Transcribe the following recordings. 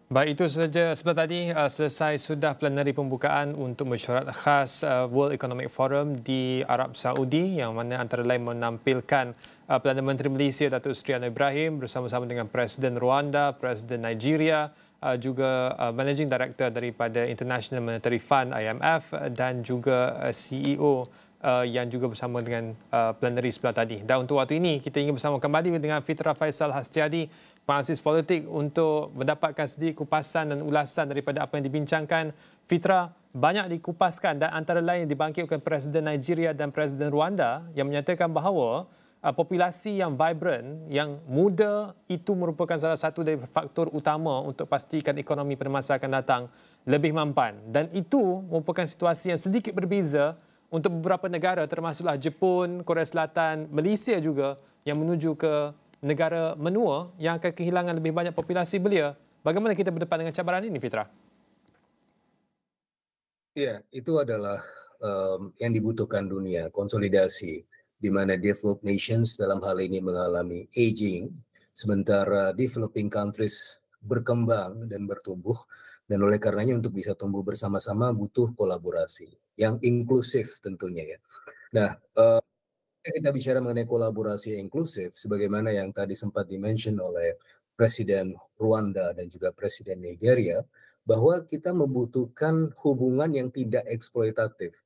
Baik, itu saja sebentar tadi selesai sudah plenary pembukaan untuk mesyuarat khas World Economic Forum di Arab Saudi yang mana antara lain menampilkan Perdana Menteri Malaysia Datuk Seri Anwar Ibrahim bersama-sama dengan Presiden Rwanda, Presiden Nigeria, juga Managing Director daripada International Monetary Fund IMF dan juga CEO yang juga bersama dengan plenary sebelah tadi. Dan untuk waktu ini kita ingin bersama kembali dengan Fitra Faisal Hastiadi, penganalisis politik untuk mendapatkan sedikit kupasan dan ulasan daripada apa yang dibincangkan. Fitra, banyak dikupaskan dan antara lain dibangkitkan Presiden Nigeria dan Presiden Rwanda yang menyatakan bahawa populasi yang vibrant, yang muda itu merupakan salah satu dari faktor utama untuk pastikan ekonomi pada masa akan datang lebih mampan. Dan itu merupakan situasi yang sedikit berbeza untuk beberapa negara termasuklah Jepun, Korea Selatan, Malaysia juga yang menuju ke negara menua yang akan kehilangan lebih banyak populasi belia. Bagaimana kita berdepan dengan cabaran ini, Fitra? Ya, itu adalah yang dibutuhkan dunia, konsolidasi, di mana developed nations dalam hal ini mengalami aging, sementara developing countries berkembang dan bertumbuh, dan oleh karenanya untuk bisa tumbuh bersama-sama butuh kolaborasi yang inklusif tentunya ya. Nah, kita bicara mengenai kolaborasi inklusif, sebagaimana yang tadi sempat dimention oleh Presiden Rwanda dan juga Presiden Nigeria, bahwa kita membutuhkan hubungan yang tidak eksploitatif.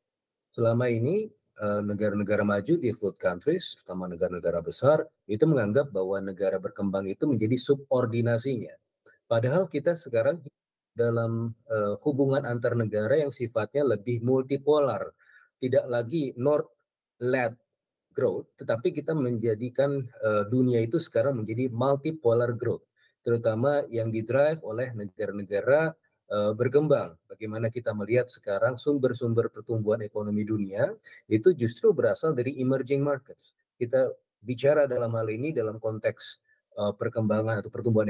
Selama ini negara-negara maju di developed countries, terutama negara-negara besar, itu menganggap bahwa negara berkembang itu menjadi subordinasinya. Padahal kita sekarang dalam hubungan antar negara yang sifatnya lebih multipolar, tidak lagi north-led growth, tetapi kita menjadikan dunia itu sekarang menjadi multipolar growth, terutama yang didrive oleh negara-negara berkembang. Bagaimana kita melihat sekarang sumber-sumber pertumbuhan ekonomi dunia itu justru berasal dari emerging markets. Kita bicara dalam hal ini dalam konteks perkembangan atau pertumbuhan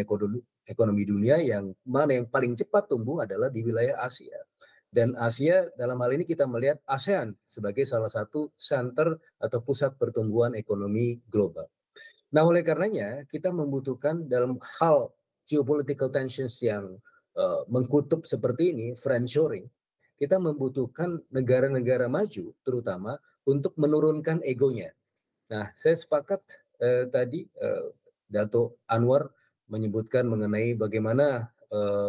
ekonomi dunia yang mana yang paling cepat tumbuh adalah di wilayah Asia. Dan Asia dalam hal ini kita melihat ASEAN sebagai salah satu center atau pusat pertumbuhan ekonomi global. Nah, oleh karenanya kita membutuhkan dalam hal geopolitical tensions yang mengkutub seperti ini, friendshoring, kita membutuhkan negara-negara maju terutama untuk menurunkan egonya. Nah, saya sepakat tadi Dato' Anwar menyebutkan mengenai bagaimana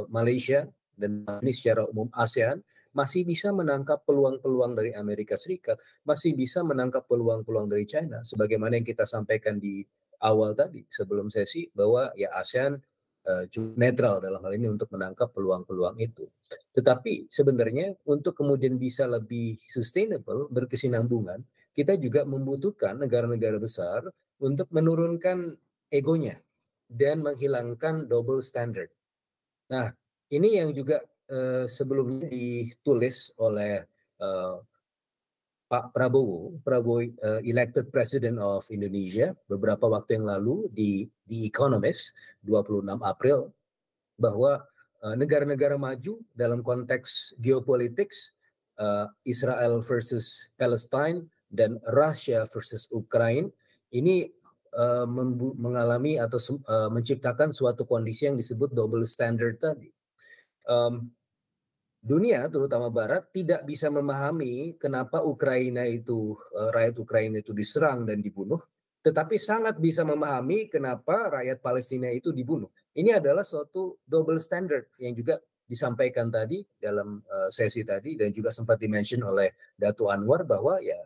Malaysia dan ini secara umum ASEAN masih bisa menangkap peluang-peluang dari Amerika Serikat, masih bisa menangkap peluang-peluang dari China, sebagaimana yang kita sampaikan di awal tadi sebelum sesi bahwa ya ASEAN cukup netral dalam hal ini untuk menangkap peluang-peluang itu. Tetapi sebenarnya untuk kemudian bisa lebih sustainable, berkesinambungan, kita juga membutuhkan negara-negara besar untuk menurunkan egonya dan menghilangkan double standard. Nah, ini yang juga sebelumnya ditulis oleh Pak Prabowo elected President of Indonesia beberapa waktu yang lalu di Economist 26 April bahwa negara-negara maju dalam konteks geopolitik Israel versus Palestine dan Russia versus Ukraine ini mengalami atau menciptakan suatu kondisi yang disebut double standard tadi. Dunia terutama Barat tidak bisa memahami kenapa Ukraina itu rakyat Ukraina itu diserang dan dibunuh, tetapi sangat bisa memahami kenapa rakyat Palestina itu dibunuh. Ini adalah suatu double standard yang juga disampaikan tadi dalam sesi tadi dan juga sempat dimention oleh Dato' Anwar bahwa ya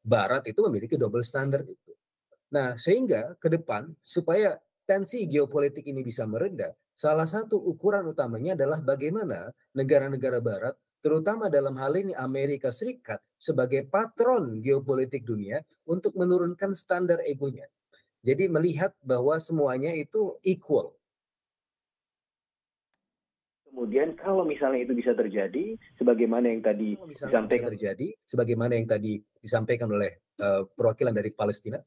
Barat itu memiliki double standard itu. Nah, sehingga ke depan supaya tensi geopolitik ini bisa mereda, salah satu ukuran utamanya adalah bagaimana negara-negara barat, terutama dalam hal ini Amerika Serikat, sebagai patron geopolitik dunia untuk menurunkan standar egonya. Jadi melihat bahwa semuanya itu equal. Kemudian kalau misalnya itu bisa terjadi, sebagaimana yang tadi disampaikan oleh perwakilan dari Palestina,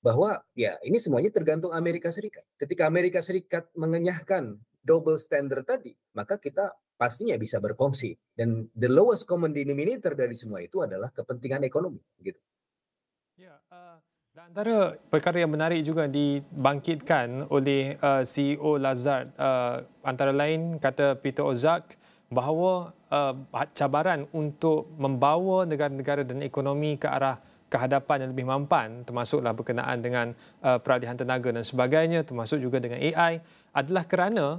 bahwa ya ini semuanya tergantung Amerika Serikat. Ketika Amerika Serikat mengenyahkan double standard tadi, maka kita pastinya bisa berkongsi. Dan the lowest common denominator dari semua itu adalah kepentingan ekonomi. Gitu. Ya, Dan antara perkara yang menarik juga dibangkitkan oleh CEO Lazard, antara lain kata Peter Ozak bahawa cabaran untuk membawa negara-negara dan ekonomi ke arah kehadapan yang lebih mampan, termasuklah berkenaan dengan peralihan tenaga dan sebagainya, termasuk juga dengan AI, adalah kerana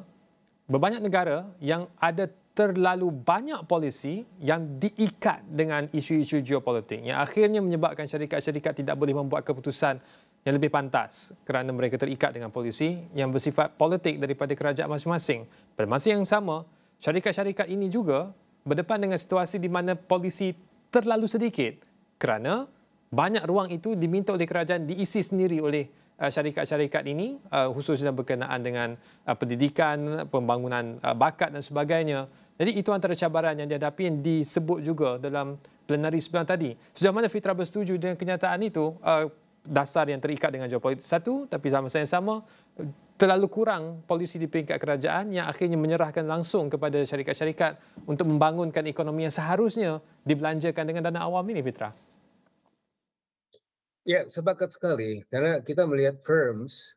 berbanyak negara yang ada terlalu banyak polisi yang diikat dengan isu-isu geopolitik yang akhirnya menyebabkan syarikat-syarikat tidak boleh membuat keputusan yang lebih pantas kerana mereka terikat dengan polisi yang bersifat politik daripada kerajaan masing-masing. Pada masa yang sama, syarikat-syarikat ini juga berdepan dengan situasi di mana polisi terlalu sedikit kerana banyak ruang itu diminta oleh kerajaan diisi sendiri oleh syarikat-syarikat ini, khususnya berkenaan dengan pendidikan, pembangunan bakat dan sebagainya. Jadi itu antara cabaran yang dihadapi yang disebut juga dalam plenary sebelum tadi. Sejauh mana Fitra bersetuju dengan kenyataan itu, dasar yang terikat dengan geopolitik satu, tapi sama yang sama terlalu kurang polisi di peringkat kerajaan yang akhirnya menyerahkan langsung kepada syarikat-syarikat untuk membangunkan ekonomi yang seharusnya dibelanjakan dengan dana awam ini, Fitra? Ya, sepakat sekali. Karena kita melihat firms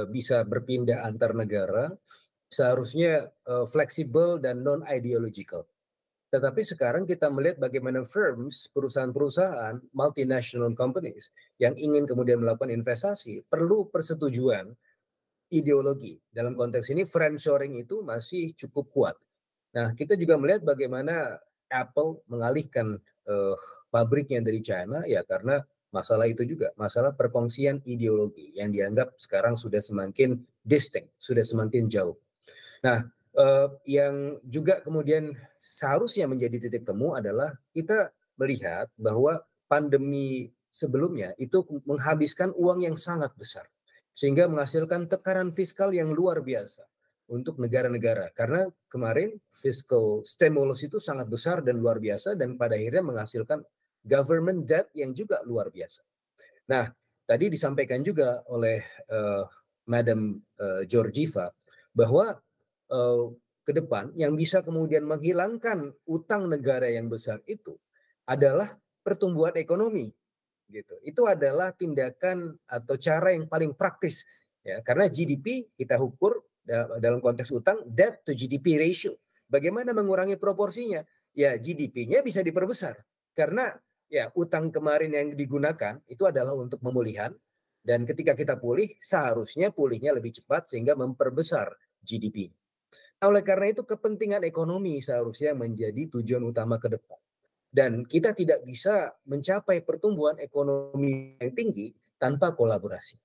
bisa berpindah antar negara, seharusnya fleksibel dan non-ideological. Tetapi sekarang kita melihat bagaimana firms, perusahaan-perusahaan, multinational companies yang ingin kemudian melakukan investasi perlu persetujuan ideologi. Dalam konteks ini friendshoring itu masih cukup kuat. Nah, kita juga melihat bagaimana Apple mengalihkan pabriknya dari China ya karena masalah itu juga, masalah perkongsian ideologi yang dianggap sekarang sudah semakin distinct, sudah semakin jauh. Nah, yang juga kemudian seharusnya menjadi titik temu adalah kita melihat bahwa pandemi sebelumnya itu menghabiskan uang yang sangat besar sehingga menghasilkan tekanan fiskal yang luar biasa untuk negara-negara karena kemarin fiscal stimulus itu sangat besar dan luar biasa dan pada akhirnya menghasilkan government debt yang juga luar biasa. Nah, tadi disampaikan juga oleh Madam Georgieva bahwa ke depan yang bisa kemudian menghilangkan utang negara yang besar itu adalah pertumbuhan ekonomi gitu. Itu adalah tindakan atau cara yang paling praktis ya karena GDP kita ukur dalam konteks utang debt to GDP ratio. Bagaimana mengurangi proporsinya? Ya GDP-nya bisa diperbesar karena ya utang kemarin yang digunakan itu adalah untuk pemulihan dan ketika kita pulih seharusnya pulihnya lebih cepat sehingga memperbesar GDP. Oleh karena itu kepentingan ekonomi seharusnya menjadi tujuan utama ke depan. Dan kita tidak bisa mencapai pertumbuhan ekonomi yang tinggi tanpa kolaborasi.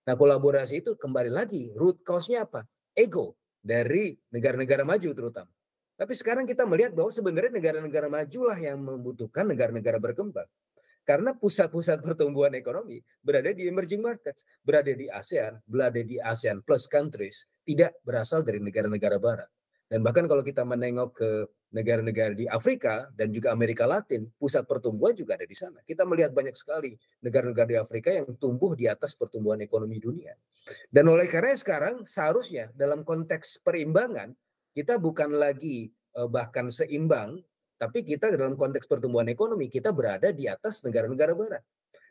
Nah, kolaborasi itu kembali lagi root cause-nya apa? Ego dari negara-negara maju terutama. Tapi sekarang kita melihat bahwa sebenarnya negara-negara majulah yang membutuhkan negara-negara berkembang. Karena pusat-pusat pertumbuhan ekonomi berada di emerging markets, berada di ASEAN plus countries, tidak berasal dari negara-negara barat. Dan bahkan kalau kita menengok ke negara-negara di Afrika dan juga Amerika Latin, pusat pertumbuhan juga ada di sana. Kita melihat banyak sekali negara-negara di Afrika yang tumbuh di atas pertumbuhan ekonomi dunia. Dan oleh karena sekarang seharusnya dalam konteks perimbangan, kita bukan lagi bahkan seimbang, tapi kita dalam konteks pertumbuhan ekonomi, kita berada di atas negara-negara barat.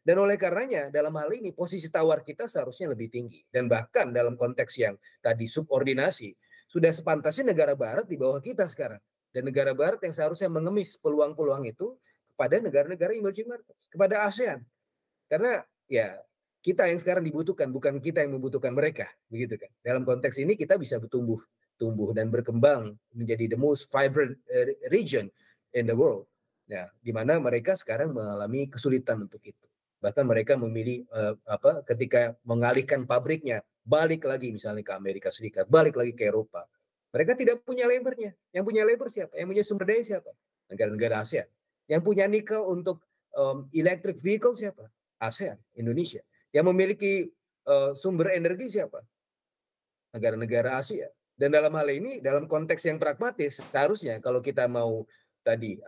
Dan oleh karenanya dalam hal ini posisi tawar kita seharusnya lebih tinggi. Dan bahkan dalam konteks yang tadi subordinasi, sudah sepantasnya negara barat di bawah kita sekarang. Dan negara barat yang seharusnya mengemis peluang-peluang itu kepada negara-negara emerging markets, kepada ASEAN. Karena ya kita yang sekarang dibutuhkan, bukan kita yang membutuhkan mereka, begitu kan. Dalam konteks ini kita bisa tumbuh dan berkembang menjadi the most vibrant region in the world. Ya, di mana mereka sekarang mengalami kesulitan untuk itu. Bahkan mereka memilih ketika mengalihkan pabriknya, balik lagi misalnya ke Amerika Serikat, balik lagi ke Eropa. Mereka tidak punya labornya. Yang punya labor siapa? Yang punya sumber daya siapa? Negara-negara ASEAN. Yang punya nikel untuk electric vehicle siapa? ASEAN, Indonesia. Yang memiliki sumber energi siapa? Negara-negara Asia. Dan dalam hal ini, dalam konteks yang pragmatis, seharusnya kalau kita mau tadi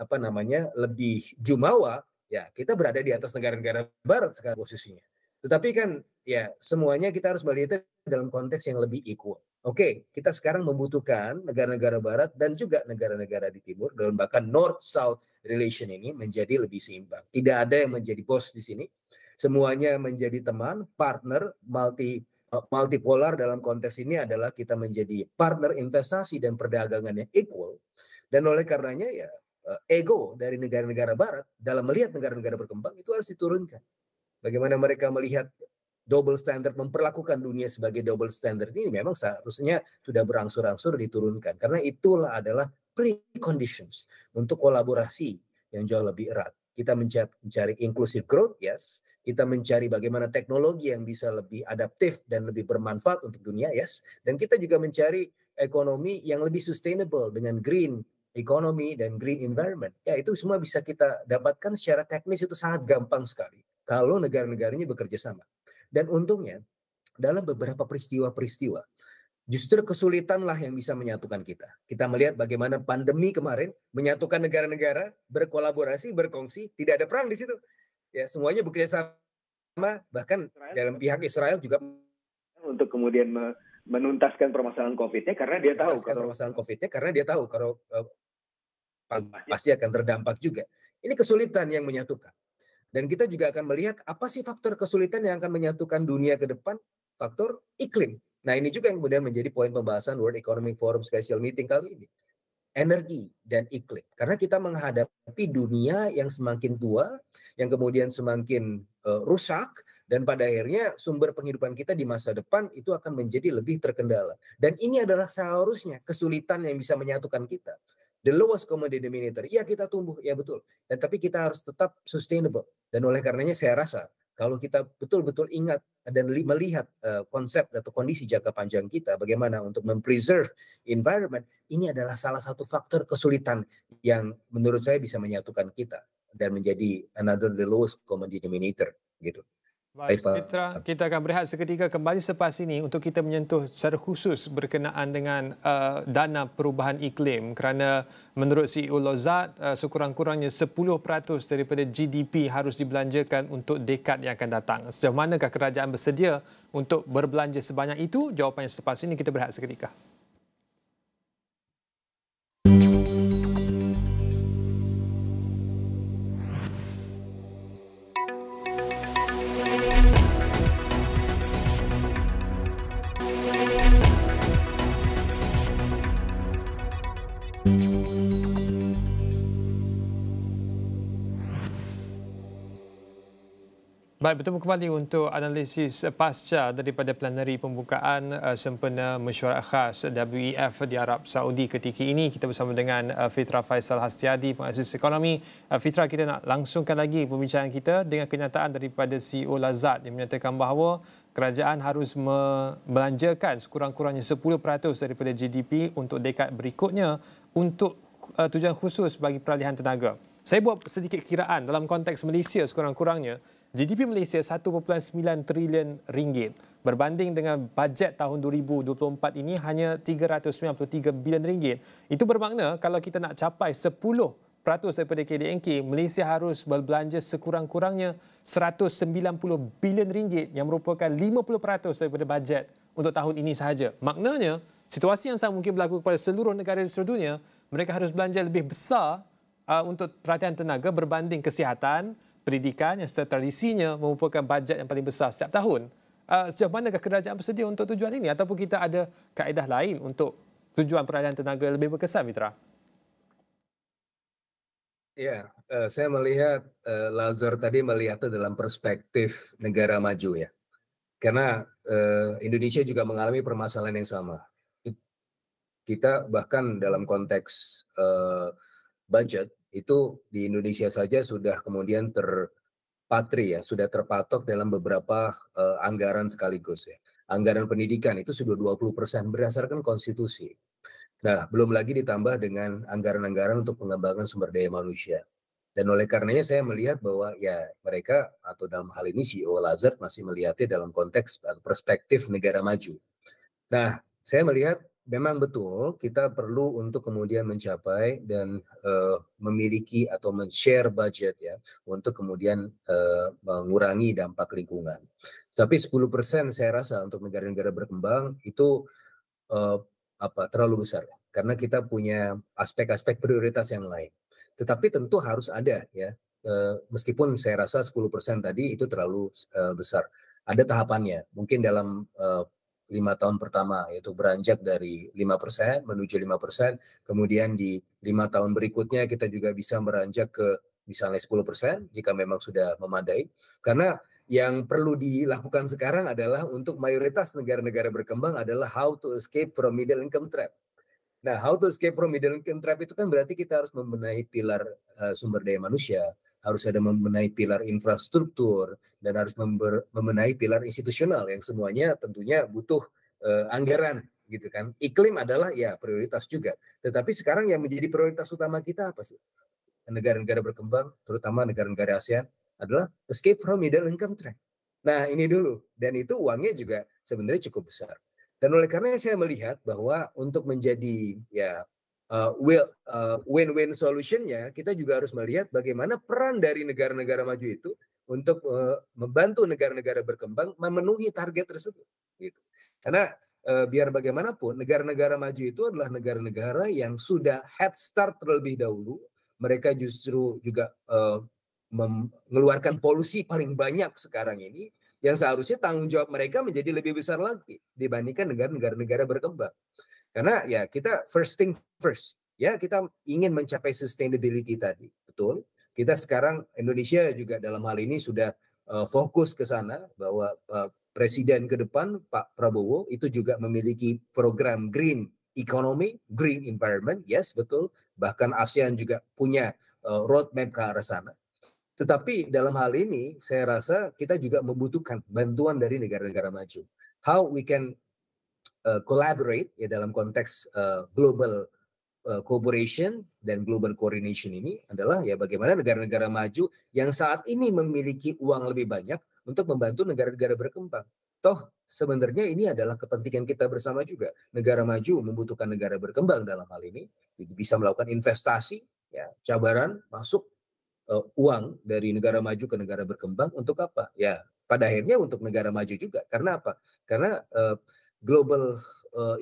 lebih jumawa, ya kita berada di atas negara-negara barat sekarang posisinya. Tetapi kan ya semuanya kita harus melihatnya dalam konteks yang lebih equal. Oke, kita sekarang membutuhkan negara-negara barat dan juga negara-negara di timur, dan bahkan north, south, relation ini menjadi lebih seimbang. Tidak ada yang menjadi bos di sini. Semuanya menjadi teman, partner, multipolar dalam konteks ini adalah kita menjadi partner investasi dan perdagangan yang equal. Dan oleh karenanya ya ego dari negara-negara barat dalam melihat negara-negara berkembang itu harus diturunkan. Bagaimana mereka melihat double standard, memperlakukan dunia sebagai double standard ini memang seharusnya sudah berangsur-angsur diturunkan. Karena itulah adalah preconditions untuk kolaborasi yang jauh lebih erat. Kita mencari inclusive growth, yes. Kita mencari bagaimana teknologi yang bisa lebih adaptif dan lebih bermanfaat untuk dunia, yes. Dan kita juga mencari ekonomi yang lebih sustainable dengan green economy dan green environment. Ya, itu semua bisa kita dapatkan secara teknis, itu sangat gampang sekali kalau negara-negaranya bekerja sama. Dan untungnya dalam beberapa peristiwa-peristiwa justru kesulitanlah yang bisa menyatukan kita. Kita melihat bagaimana pandemi kemarin menyatukan negara-negara, berkolaborasi, berkongsi, tidak ada perang di situ. Ya, semuanya bekerja sama, bahkan dalam pihak Israel juga untuk kemudian menuntaskan permasalahan COVID-nya karena dia tahu kalau pasti akan terdampak juga. Ini kesulitan yang menyatukan. Dan kita juga akan melihat apa sih faktor kesulitan yang akan menyatukan dunia ke depan? Faktor iklim. Nah, ini juga yang kemudian menjadi poin pembahasan World Economic Forum Special Meeting kali ini. Energi dan iklim. Karena kita menghadapi dunia yang semakin tua, yang kemudian semakin rusak, dan pada akhirnya sumber penghidupan kita di masa depan itu akan menjadi lebih terkendala. Dan ini adalah seharusnya kesulitan yang bisa menyatukan kita. The lowest common denominator, ya kita tumbuh, ya betul. Dan tapi kita harus tetap sustainable. Dan oleh karenanya saya rasa kalau kita betul-betul ingat dan melihat konsep atau kondisi jangka panjang kita, bagaimana untuk mempreserve environment, ini adalah salah satu faktor kesulitan yang menurut saya bisa menyatukan kita dan menjadi another the lowest common denominator gitu. Baik, Fitra, kita akan berehat seketika kembali selepas ini untuk kita menyentuh secara khusus berkenaan dengan dana perubahan iklim kerana menurut CEO Lazard sekurang-kurangnya 10% daripada GDP harus dibelanjakan untuk dekad yang akan datang. Sejauh manakah kerajaan bersedia untuk berbelanja sebanyak itu? Jawapannya selepas ini, kita berehat seketika. Baik, bertemu kembali untuk analisis pasca daripada plenary pembukaan sempena mesyuarat khas WEF di Arab Saudi ketika ini. Kita bersama dengan Fitra Faisal Hastiadi, penganalisis ekonomi. Fitra, kita nak langsungkan lagi pembincangan kita dengan kenyataan daripada CEO Lazard yang menyatakan bahawa kerajaan harus membelanjakan sekurang-kurangnya 10% daripada GDP untuk dekad berikutnya untuk tujuan khusus bagi peralihan tenaga. Saya buat sedikit kiraan dalam konteks Malaysia sekurang-kurangnya. GDP Malaysia 1.9 trilion ringgit berbanding dengan bajet tahun 2024 ini hanya 393 bilion ringgit. Itu bermakna kalau kita nak capai 10% daripada KDNK, Malaysia harus berbelanja sekurang-kurangnya 190 bilion ringgit yang merupakan 50% daripada bajet untuk tahun ini sahaja. Maknanya, situasi yang sama mungkin berlaku kepada seluruh negara di seluruh dunia. Mereka harus belanja lebih besar untuk perhatian tenaga berbanding kesihatan, pendidikan yang secara tradisinya merupakan bajet yang paling besar setiap tahun. Sejauh manakah kerajaan bersedia untuk tujuan ini ataupun kita ada kaedah lain untuk tujuan peralihan tenaga lebih berkesan, Fitra? Ya, saya melihat Lazard tadi melihatnya dalam perspektif negara maju ya. Karena Indonesia juga mengalami permasalahan yang sama. Kita bahkan dalam konteks budget itu di Indonesia saja sudah kemudian terpatri ya, sudah terpatok dalam beberapa anggaran sekaligus ya. Anggaran pendidikan itu sudah 20% berdasarkan konstitusi. Nah, belum lagi ditambah dengan anggaran-anggaran untuk pengembangan sumber daya manusia. Dan oleh karenanya saya melihat bahwa ya mereka atau dalam hal ini CEO Lazard masih melihatnya dalam konteks perspektif negara maju. Nah, saya melihat memang betul kita perlu untuk kemudian mencapai dan memiliki atau men-share budget ya untuk kemudian mengurangi dampak lingkungan. Tapi 10% saya rasa untuk negara-negara berkembang itu terlalu besar karena kita punya aspek-aspek prioritas yang lain. Tetapi tentu harus ada ya. Meskipun saya rasa 10% tadi itu terlalu besar. Ada tahapannya. Mungkin dalam 5 tahun pertama, yaitu beranjak dari 5% menuju 5%, kemudian di 5 tahun berikutnya kita juga bisa beranjak ke misalnya 10% jika memang sudah memadai. Karena yang perlu dilakukan sekarang adalah untuk mayoritas negara-negara berkembang adalah how to escape from middle income trap. Nah, how to escape from middle income trap itu kan berarti kita harus membenahi pilar sumber daya manusia, harus ada membenahi pilar infrastruktur, dan harus membenahi pilar institusional yang semuanya tentunya butuh anggaran gitu kan. Iklim adalah ya prioritas juga. Tetapi sekarang yang menjadi prioritas utama kita apa sih? Negara-negara berkembang, terutama negara-negara ASEAN, adalah escape from middle income trap. Nah, ini dulu. Dan itu uangnya juga sebenarnya cukup besar. Dan oleh karena saya melihat bahwa untuk menjadi ya win-win solutionnya, kita juga harus melihat bagaimana peran dari negara-negara maju itu untuk membantu negara-negara berkembang memenuhi target tersebut. Gitu. Karena biar bagaimanapun, negara-negara maju itu adalah negara-negara yang sudah head start terlebih dahulu. Mereka justru juga mengeluarkan polusi paling banyak sekarang ini, yang seharusnya tanggung jawab mereka menjadi lebih besar lagi dibandingkan negara-negara berkembang. Karena ya kita first thing first, ya kita ingin mencapai sustainability tadi, betul. Kita sekarang Indonesia juga dalam hal ini sudah fokus ke sana, bahwa Presiden ke depan Pak Prabowo itu juga memiliki program green economy, green environment, yes betul. Bahkan ASEAN juga punya roadmap ke arah sana. Tetapi dalam hal ini saya rasa kita juga membutuhkan bantuan dari negara-negara maju. How we can collaborate ya dalam konteks global cooperation dan global coordination ini adalah ya bagaimana negara-negara maju yang saat ini memiliki uang lebih banyak untuk membantu negara-negara berkembang. Toh sebenarnya ini adalah kepentingan kita bersama juga. Negara maju membutuhkan negara berkembang dalam hal ini, bisa melakukan investasi, ya cabaran masuk uang dari negara maju ke negara berkembang untuk apa? Ya, pada akhirnya untuk negara maju juga. Karena apa? Karena global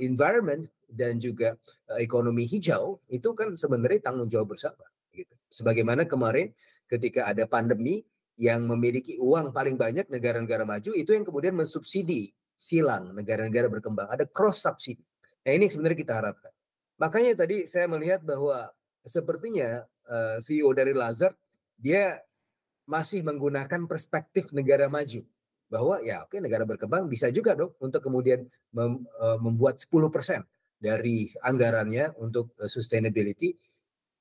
environment dan juga ekonomi hijau itu kan sebenarnya tanggung jawab bersama. Gitu. Sebagaimana kemarin ketika ada pandemi yang memiliki uang paling banyak negara-negara maju itu yang kemudian mensubsidi silang negara-negara berkembang. Ada cross subsidi. Nah ini sebenarnya kita harapkan. Makanya tadi saya melihat bahwa sepertinya CEO dari Lazard dia masih menggunakan perspektif negara maju. Bahwa ya oke negara berkembang bisa juga dong untuk kemudian membuat 10% dari anggarannya untuk sustainability.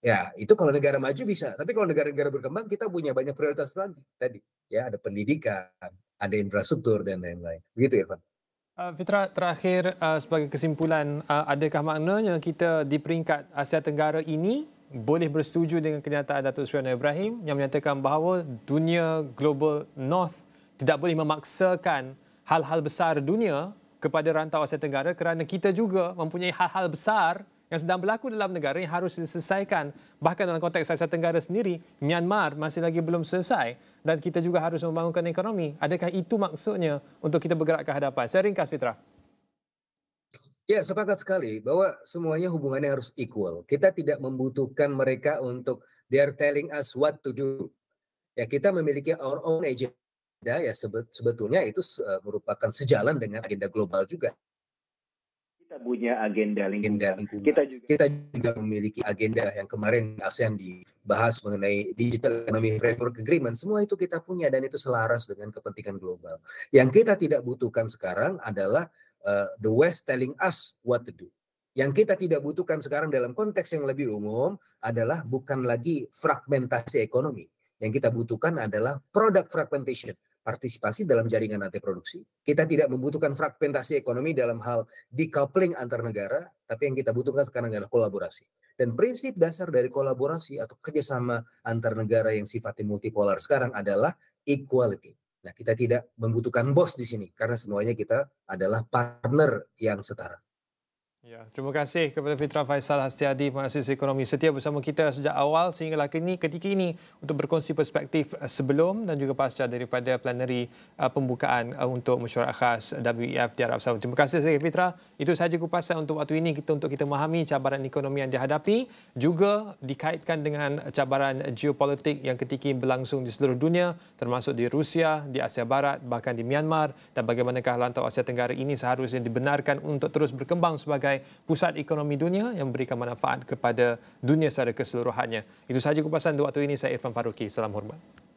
Ya itu kalau negara maju bisa. Tapi kalau negara-negara berkembang kita punya banyak prioritas lagi tadi. Ya ada pendidikan, ada infrastruktur dan lain-lain. Begitu Irfan. Fitra, terakhir sebagai kesimpulan, adakah maknanya kita di peringkat Asia Tenggara ini boleh bersetuju dengan kenyataan Datuk Seri Anwar Ibrahim yang menyatakan bahawa dunia Global North tidak boleh memaksakan hal-hal besar dunia kepada rantau Asia Tenggara kerana kita juga mempunyai hal-hal besar yang sedang berlaku dalam negara yang harus diselesaikan. Bahkan dalam konteks Asia Tenggara sendiri, Myanmar masih lagi belum selesai dan kita juga harus membangunkan ekonomi. Adakah itu maksudnya untuk kita bergerak ke hadapan? Saya ringkas, Fitra. Ya, sepakat sekali bahwa semuanya hubungannya harus equal. Kita tidak membutuhkan mereka untuk they are telling us what to do. Ya, kita memiliki our own agenda, ya sebetulnya itu merupakan sejalan dengan agenda global juga. Kita punya agenda lingkungan. Kita juga memiliki agenda yang kemarin ASEAN dibahas mengenai Digital Economy Framework Agreement. Semua itu kita punya dan itu selaras dengan kepentingan global. Yang kita tidak butuhkan sekarang adalah the West telling us what to do. Yang kita tidak butuhkan sekarang dalam konteks yang lebih umum adalah bukan lagi fragmentasi ekonomi. Yang kita butuhkan adalah product fragmentation. Partisipasi dalam jaringan rantai produksi. Kita tidak membutuhkan fragmentasi ekonomi dalam hal decoupling antar negara, tapi yang kita butuhkan sekarang adalah kolaborasi. Dan prinsip dasar dari kolaborasi atau kerjasama antar negara yang sifatnya multipolar sekarang adalah equality. Nah, kita tidak membutuhkan bos di sini, karena semuanya kita adalah partner yang setara. Ya, terima kasih kepada Fitra Faisal Hastiadi, pengasis ekonomi setia bersama kita sejak awal sehinggalah ketika ini untuk berkongsi perspektif sebelum dan juga pasca daripada plenary pembukaan untuk mesyuarat khas WEF di Arab Saudi. Terima kasih sekali Fitra. Itu sahaja kupasan untuk waktu ini untuk kita memahami cabaran ekonomi yang dihadapi, juga dikaitkan dengan cabaran geopolitik yang ketika ini berlangsung di seluruh dunia, termasuk di Rusia, di Asia Barat, bahkan di Myanmar, dan bagaimanakah rantau Asia Tenggara ini seharusnya dibenarkan untuk terus berkembang sebagai pusat ekonomi dunia yang memberikan manfaat kepada dunia secara keseluruhannya. Itu sahaja kupasan untuk waktu ini. Saya Irfan Faruqi. Salam hormat.